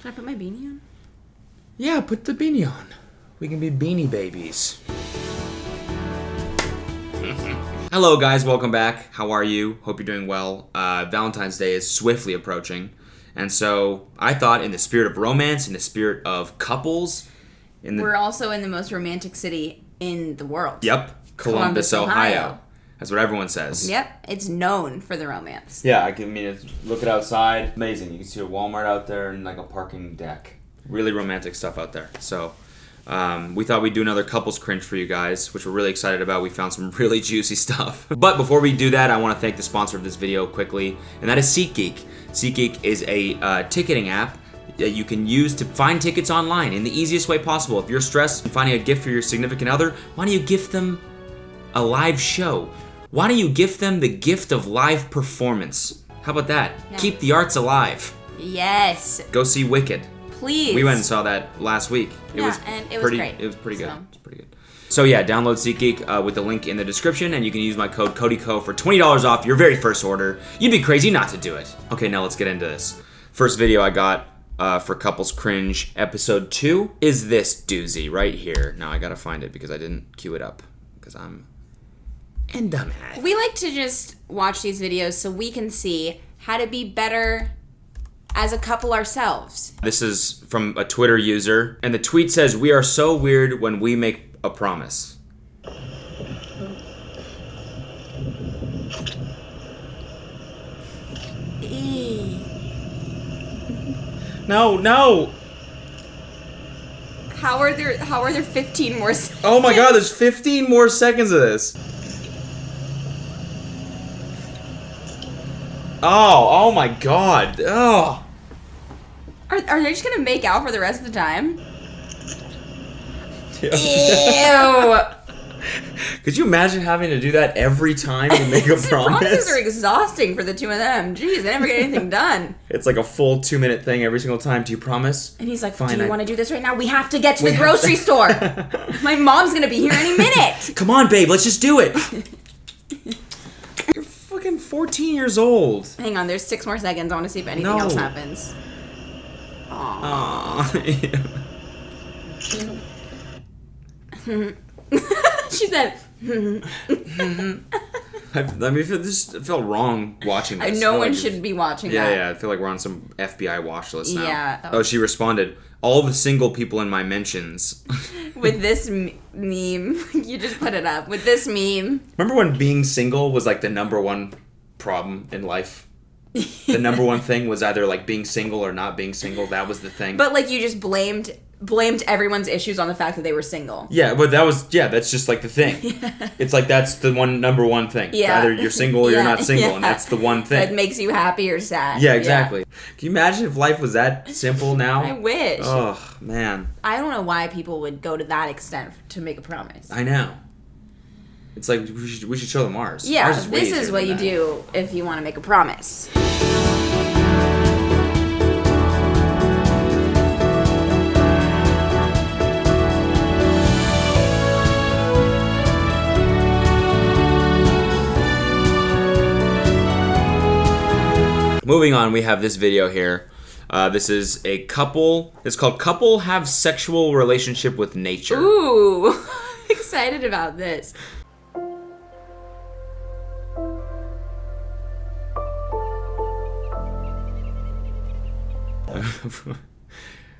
Should I put my beanie on? Yeah, put the beanie on. We can be beanie babies. Hello guys, welcome back. How are you? Hope you're doing well. Valentine's Day is swiftly approaching. And so I thought in the spirit of romance, in the spirit of couples... We're also in the most romantic city in the world. Yep, Columbus, Ohio. That's what everyone says. Yep, it's known for the romance. Yeah, I mean, look at outside. Amazing. You can see a Walmart out there and like a parking deck. Really romantic stuff out there. So we thought we'd do another couples cringe for you guys, which we're really excited about. We found some really juicy stuff. But before we do that, I want to thank the sponsor of this video quickly, and that is SeatGeek. SeatGeek is a ticketing app that you can use to find tickets online in the easiest way possible. If you're stressed and finding a gift for your significant other, why don't you gift them a live show? Why don't you gift them the gift of live performance? How about that? Yeah. Keep the arts alive. Yes. Go see Wicked. Please. We went and saw that last week. It was great. It was pretty good. It's pretty good. So yeah, download SeatGeek with the link in the description, and you can use my code CODYKO for $20 off your very first order. You'd be crazy not to do it. Okay, now let's get into this. First video I got for Couples Cringe episode 2 is this doozy right here. Now I gotta find it because I didn't queue it up because I'm a dumbass. We like to just watch these videos so we can see how to be better as a couple ourselves. This is from a Twitter user, and the tweet says, "We are so weird when we make a promise." No. How are there 15 more seconds? Oh my god, there's 15 more seconds of this. Oh my god. Oh. Are they just gonna make out for the rest of the time? Ew. Could you imagine having to do that every time you make a promise? Promises are exhausting for the two of them. Jeez, they never get anything done. It's like a full 2-minute thing every single time. Do you promise? And he's like, "Fine, do you want to do this right now? We have to get to the grocery store. My mom's gonna be here any minute." Come on, babe, let's just do it. You're fucking 14 years old. Hang on, there's 6 more seconds. I want to see if anything else happens. Aww. She said, I mean, it felt wrong watching this. No one should be watching that. Yeah, I feel like we're on some FBI watch list now. Yeah. Oh, she responded, "All the single people in my mentions." With this meme. You just put it up. With this meme. Remember when being single was like the #1 problem in life? The #1 thing was either like being single or not being single. That was the thing. But like you just blamed everyone's issues on the fact that they were single. Yeah, but that's just like the thing. Yeah. It's like that's the #1 thing. Yeah. Either you're single or you're not single, and that's the one thing. That makes you happy or sad. Yeah, exactly. Yeah. Can you imagine if life was that simple now? I wish. Oh, man. I don't know why people would go to that extent to make a promise. I know. It's like we should show them ours. Yeah, ours this is what you do if you want to make a promise. Moving on, we have this video here. This is a couple. It's called "Couple Have Sexual Relationship with Nature." Ooh, excited about this.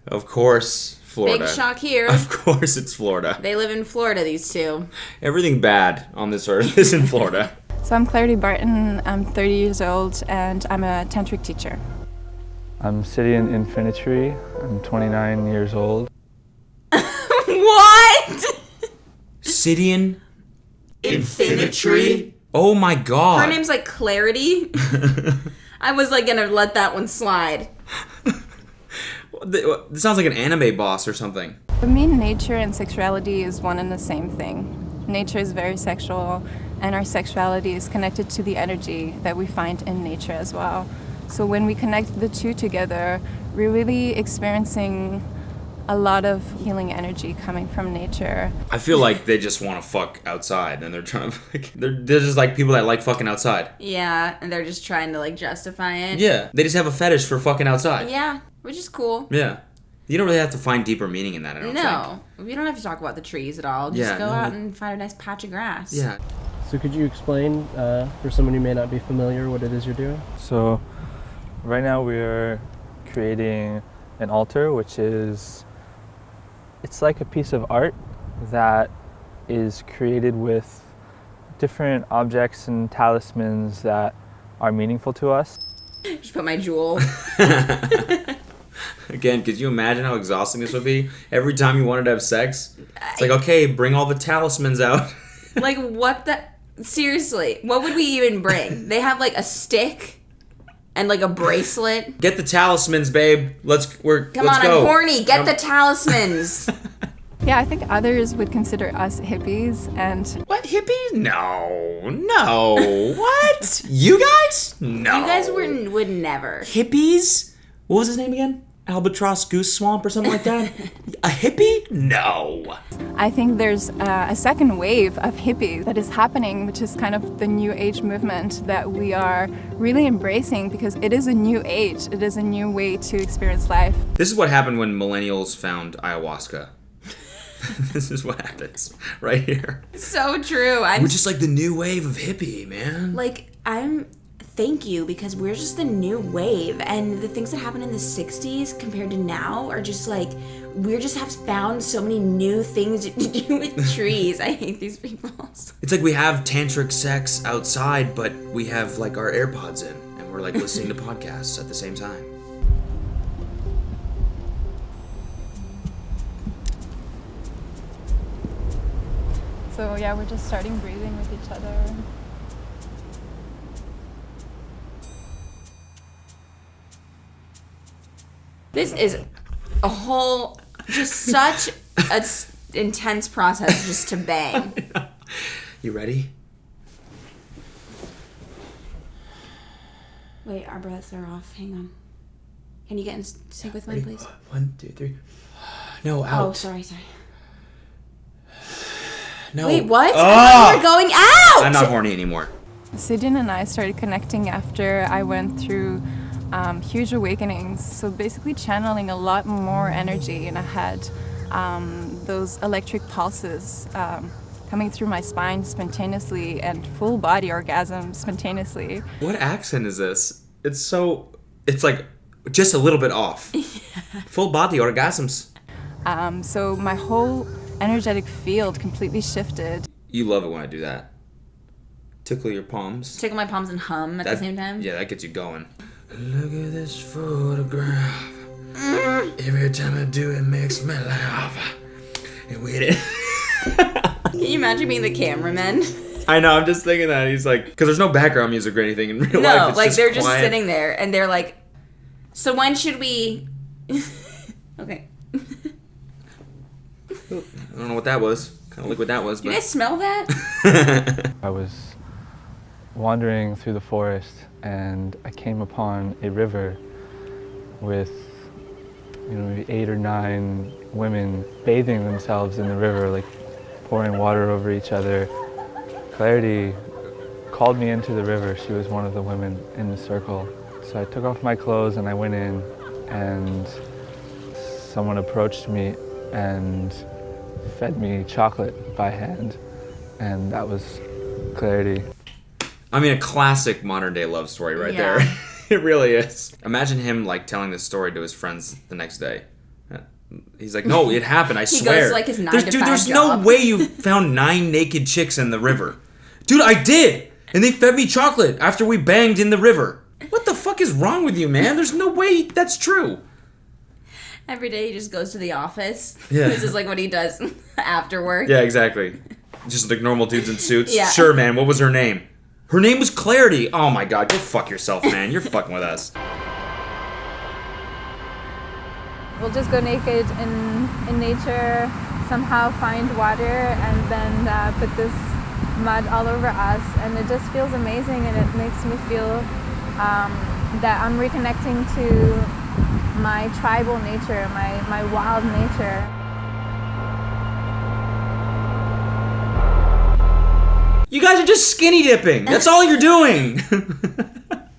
Of course, Florida. Big shock here. Of course, it's Florida. They live in Florida, these two. Everything bad on this earth is in Florida. So I'm Clarity Barton, I'm 30 years old, and I'm a tantric teacher. I'm Sidian Infinitry, I'm 29 years old. What? Sidian Infinitry? Oh my god. Her name's like Clarity. I was like gonna let that one slide. It sounds like an anime boss or something. For me, nature and sexuality is one and the same thing. Nature is very sexual, and our sexuality is connected to the energy that we find in nature as well. So when we connect the two together, we're really experiencing a lot of healing energy coming from nature. I feel like they just want to fuck outside, and they're trying to like they're just like people that like fucking outside. Yeah, and they're just trying to like justify it. Yeah, they just have a fetish for fucking outside. Yeah, which is cool. Yeah, you don't really have to find deeper meaning in that. I don't think. We don't have to talk about the trees at all. Just go out and find a nice patch of grass. Yeah. So could you explain for someone who may not be familiar what it is you're doing? So right now we are creating an altar, which is, it's like a piece of art that is created with different objects and talismans that are meaningful to us. Just put my jewel. Again, could you imagine how exhausting this would be? Every time you wanted to have sex, it's like, okay, bring all the talismans out. Like, what the... Seriously, what would we even bring? They have, like, a stick and, like, a bracelet. Get the talismans, babe. Let's go. I'm horny. Get the talismans. Yeah, I think others would consider us hippies, and... What, hippies? No. What? You guys? No. You guys would never. Hippies? What was his name again? Albatross Goose Swamp or something like that? A hippie? No. I think there's a second wave of hippies that is happening, which is kind of the new age movement that we are really embracing, because it is a new age. It is a new way to experience life. This is what happened when millennials found ayahuasca. This is what happens right here. So true. We're just like the new wave of hippie, man. Thank you, because we're just the new wave, and the things that happened in the 60s compared to now are just like, we just have found so many new things to do with trees. I hate these people. It's like we have tantric sex outside, but we have like our AirPods in, and we're like listening to podcasts at the same time. So yeah, we're just starting breathing with each other. This is a whole, just such a intense process just to bang. You ready? Wait, our breaths are off. Hang on. Can you get in sync with mine, please? 1, 2, 3. No, out. Oh, sorry. No. Wait, what? Oh! I thought we were going out! I'm not horny anymore. Sidin and I started connecting after I went through huge awakenings. So basically channeling a lot more energy, and I had those electric pulses coming through my spine spontaneously, and full body orgasm spontaneously. What accent is this? It's like just a little bit off. Yeah. Full body orgasms. So my whole energetic field completely shifted. You love it when I do that. Tickle your palms. Tickle my palms and hum at the same time? Yeah, that gets you going. Look at this photograph. Every time I do it makes me laugh. And wait. Can you imagine being the cameraman? I know, I'm just thinking that. He's like, because there's no background music or anything in real life. No, it's like just they're quiet. just sitting there and they're like, so when should we... Okay. I don't know what that was. Kind of like what that was. Do you but... guys smell that? I was wandering through the forest and I came upon a river with, 8 or 9 women bathing themselves in the river, like pouring water over each other. Clarity called me into the river. She was one of the women in the circle. So I took off my clothes and I went in, and someone approached me and fed me chocolate by hand, and that was Clarity. I mean, a classic modern day love story right there. It really is. Imagine him like telling this story to his friends the next day. He's like, no, it happened, I swear. He goes to like his 9 to 5 there's job. no way you found 9 naked chicks in the river. Dude, I did! And they fed me chocolate after we banged in the river. What the fuck is wrong with you, man? There's no way that's true. Every day he just goes to the office. Yeah. This is like what he does after work. Yeah, exactly. Just like normal dudes in suits. Yeah. Sure, man, what was her name? Her name was Clarity. Oh my god, go fuck yourself, man. You're fucking with us. We'll just go naked in nature, somehow find water, and then put this mud all over us, and it just feels amazing, and it makes me feel that I'm reconnecting to my tribal nature, my wild nature. You guys are just skinny dipping. That's all you're doing.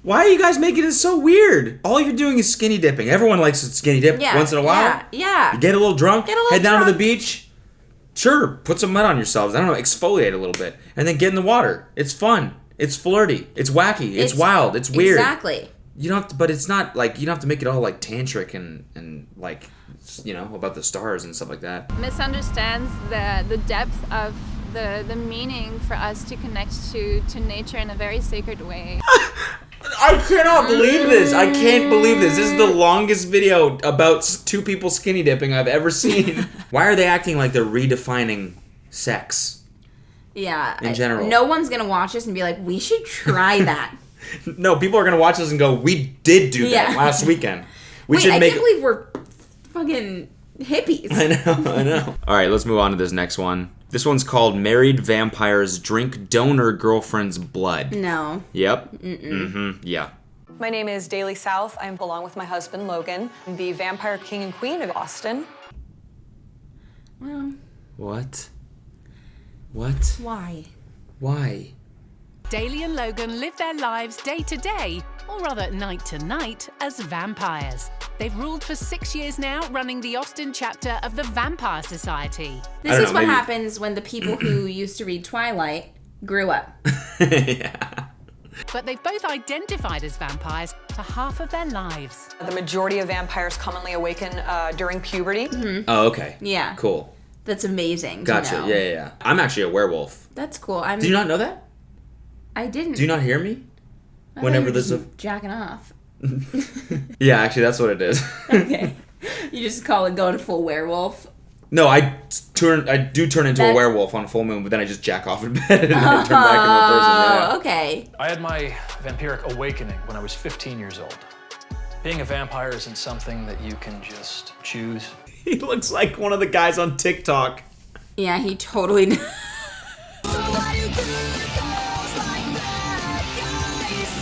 Why are you guys making it so weird? All you're doing is skinny dipping. Everyone likes to skinny dip once in a while. Yeah. You get a little drunk, head down to the drunk. beach. Sure, put some mud on yourselves. I don't know, exfoliate a little bit. And then get in the water. It's fun. It's flirty. It's wacky. It's wild. It's weird. Exactly. You don't have to, but it's not like, you don't have to make it all like tantric and like, you know, about the stars and stuff like that. Misunderstands the depth of the meaning for us to connect to nature in a very sacred way. I cannot believe this. I can't believe this. This is the longest video about two people skinny dipping I've ever seen. Why are they acting like they're redefining sex? Yeah. In general. No one's going to watch this and be like, we should try that. No, people are going to watch this and go, we did do that last weekend. Wait, I can't believe we're fucking hippies. I know. All right, let's move on to this next one. This one's called Married Vampires Drink Donor Girlfriend's Blood. No. Yep. Mm-hmm. Yeah. My name is Daily South. I'm along with my husband, Logan, the vampire king and queen of Austin. Well. What? Why? Why? Daly and Logan live their lives day to day, or rather night to night, as vampires. They've ruled for 6 years now, running the Austin chapter of the Vampire Society. This is what happens when the people who used to read Twilight grew up. Yeah. But they've both identified as vampires for half of their lives. The majority of vampires commonly awaken during puberty. Mm-hmm. Oh, okay. Yeah. Cool. That's amazing. Gotcha. To know. Yeah. I'm actually a werewolf. That's cool. Do you not know that? I didn't. Do you not hear me? I Whenever there's there's a jacking off. Yeah, actually, that's what it is. Okay. You just call it going full werewolf. No, I do turn into a werewolf on full moon, but then I just jack off in bed and then I turn back into a person. Yeah. Okay. I had my vampiric awakening when I was 15 years old. Being a vampire isn't something that you can just choose. He looks like one of the guys on TikTok. Yeah, he totally.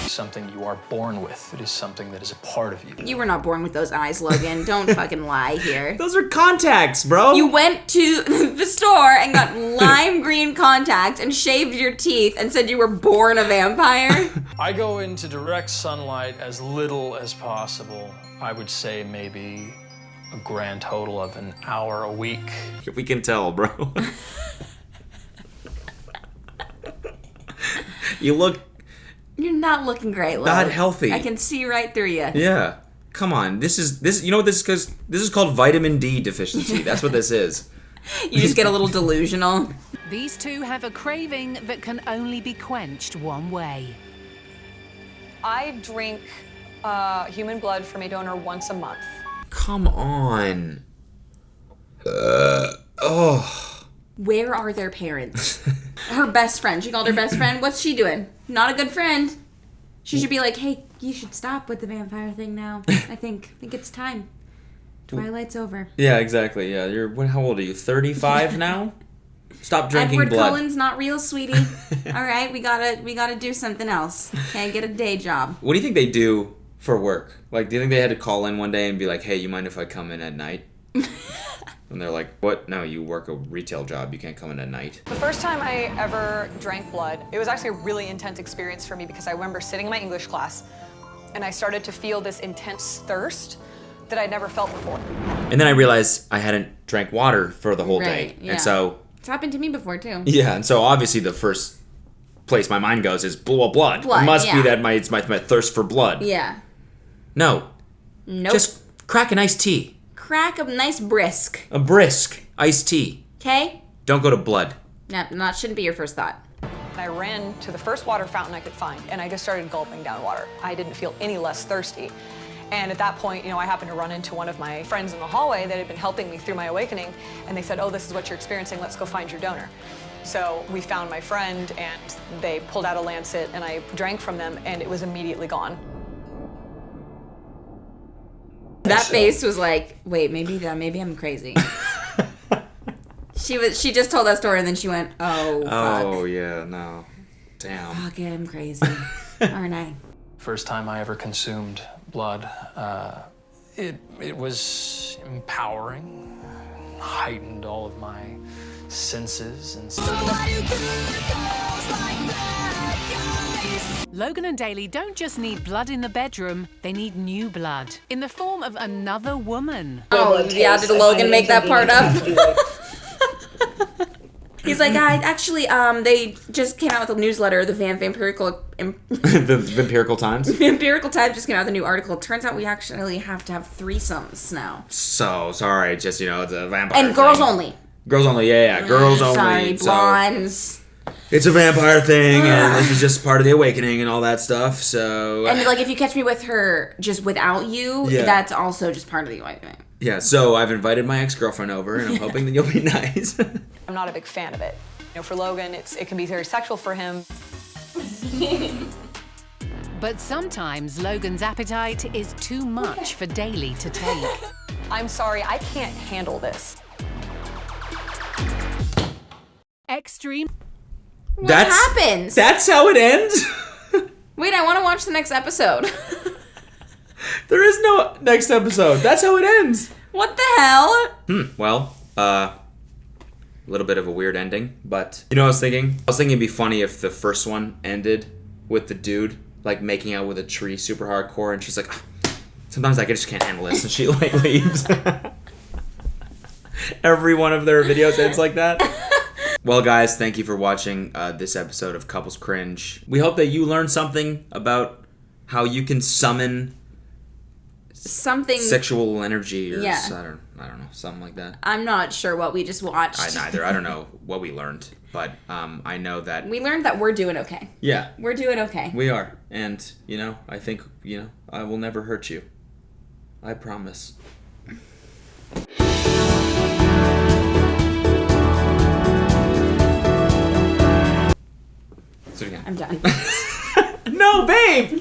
Something you are born with. It is something that is a part of you. You were not born with those eyes, Logan. Don't fucking lie here. Those are contacts, bro. You went to the store and got lime green contacts and shaved your teeth and said you were born a vampire? I go into direct sunlight as little as possible. I would say maybe a grand total of an hour a week. We can tell, bro. You look You're not looking great, Logan. not healthy. I can see right through you. Yeah. Come on. This you know what this is, cuz this is called vitamin D deficiency. That's what this is. You just get a little delusional. These two have a craving that can only be quenched one way. I drink human blood from a donor once a month. Come on. Where are their parents? Her best friend. She called her best friend. What's she doing? Not a good friend. She should be like, hey, you should stop with the vampire thing now. I think it's time. Twilight's over. Yeah, exactly. Yeah, how old are you? 35 now? Stop drinking Edward blood. Cullen's not real, sweetie. All right, we gotta do something else. Okay, get a day job. What do you think they do for work? Like, do you think they had to call in one day and be like, hey, you mind if I come in at night? And they're like, what? No, you work a retail job. You can't come in at night. The first time I ever drank blood, it was actually a really intense experience for me because I remember sitting in my English class and I started to feel this intense thirst that I'd never felt before. And then I realized I hadn't drank water for the whole day. Right, yeah. And so... It's happened to me before, too. Yeah, and so obviously the first place my mind goes is blood. Blood, It must be yeah. that it's my thirst for blood. Yeah. No. Nope. Just crack an iced tea. Crack a nice brisk. A brisk iced tea. Okay? Don't go to blood. No, that shouldn't be your first thought. I ran to the first water fountain I could find, and I just started gulping down water. I didn't feel any less thirsty. And at that point, I happened to run into one of my friends in the hallway that had been helping me through my awakening, and they said, oh, this is what you're experiencing, let's go find your donor. So we found my friend, and they pulled out a lancet, and I drank from them, and it was immediately gone. That face was like, wait, maybe I'm crazy. She just told that story and then she went, oh, fuck. Oh, yeah, no. Damn. Fuck, I'm crazy. Aren't I? First time I ever consumed blood, It was empowering, heightened all of my senses and Logan and Daly don't just need blood in the bedroom, they need new blood in the form of another woman. Oh, yeah, did Logan make that part up? He's like, they just came out with a newsletter, the Vampirical The Vampirical Times? Vampirical Times just came out with a new article. It turns out we actually have to have threesomes now. So, sorry, just, it's a vampire And girls thing. only. Girls only, yeah, girls only. Sorry, blondes. It's a vampire thing, and this is just part of the awakening and all that stuff, so... And, if you catch me with her just without you, that's also just part of the awakening. Yeah, so I've invited my ex-girlfriend over, and I'm hoping that you'll be nice. I'm not a big fan of it. For Logan, it can be very sexual for him. But sometimes Logan's appetite is too much for Daly to take. I'm sorry, I can't handle this. Extreme. What happens? That's how it ends? Wait, I want to watch the next episode. There is no next episode. That's how it ends. What the hell? Well, a little bit of a weird ending, but you know what I was thinking? I was thinking it'd be funny if the first one ended with the dude making out with a tree super hardcore, and she's like, sometimes I just can't handle this, and she leaves. Every one of their videos ends like that. Well, guys, thank you for watching this episode of Couples Cringe. We hope that you learned something about how you can summon something sexual energy, or yeah. I don't know, something like that. I'm not sure what we just watched. I don't know what we learned, but I know that we learned that we're doing okay. Yeah, we're doing okay. We are, and I think I will never hurt you. I promise. So again. I'm done. No, babe!